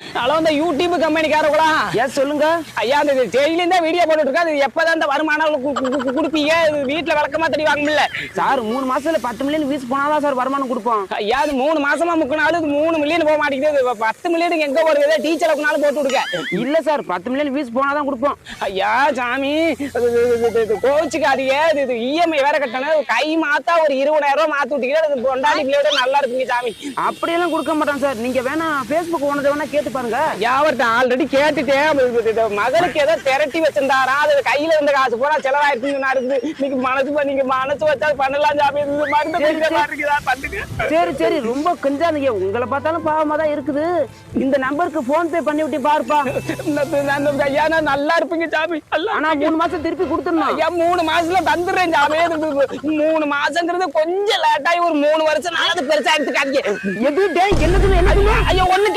Hello, இந்த YouTube கம்பெனிக்காரங்களா? S சொல்லுங்க. ஐயா, அந்த டெய்லியும் தான் வீடியோ போட்டுட்டு இருக்கா. அது எப்பதான் இந்த வருமானம் கொடுப்பீங்க? வீட்டுல விளக்கமா தடி வாங்கல சார் 3 மாசத்துல 10 மில்லியன் வீஸ் போனாதான் சார் வருமானம் கொடுப்போம். ஐயா. அது 3 மாசமா முக்கினாலும் இது 3 மில்லியன் போக மாட்டேங்குது. 10 மில்லியன் எங்க போறது? டீச்சர் அளவுக்குனாலும் போட்டு விடுங்க. இல்ல சார் 10 மில்லியன் வீஸ் போனாதான் கொடுப்போம். ஐயா சாமி, கோச்சுக்காதீங்க. இது இஎம்ஐ வேற கட்டணும். கை மாத்தா ஒரு 20,000 ரூபாய் மாத்தி விட்டீங்கன்னா பொண்டாடி பிள்ளையோட நல்லா இருக்குங்க சாமி. அப்படியெல்லாம் கொடுக்க மாட்டான் சார். நீங்க வேணா பேஸ்புக் ஓனதை வேணா கேட்டு பாருங்க. யாவர்ட்ட ஆல்ரெடி கேட்டுட்டேன். மகளுக்கு ஏதோ திரட்டி வச்சிருந்தாரா, அது கையில இருந்த காசு போனா செலவாயிருக்குன்னு இருக்குது. நீங்க மனசு வச்சா பண்ணலாம் சாமி. சரி சரி, ரொம்ப கெஞ்சாதீங்க. உங்களை பார்த்தாலும் பாவமா தான் இருக்குது. இந்த நம்பருக்கு போன் பே பண்ணி விட்டு பாருப்பா. ஐயா, நான் நல்லா இருப்பீங்க சாமி. ஆனா 3 மாசம் திருப்பி கொடுத்துடணும். ஐயா 3 மாசத்துல தந்துடுறேன் சாமி. 3 மாசங்கிறது கொஞ்சம் லேட்டாகி ஒரு 3 வருஷம் நாளாவது பெருசா எடுத்துக்காதீங்க. என்னது என்னது ஐயா ஒண்ணு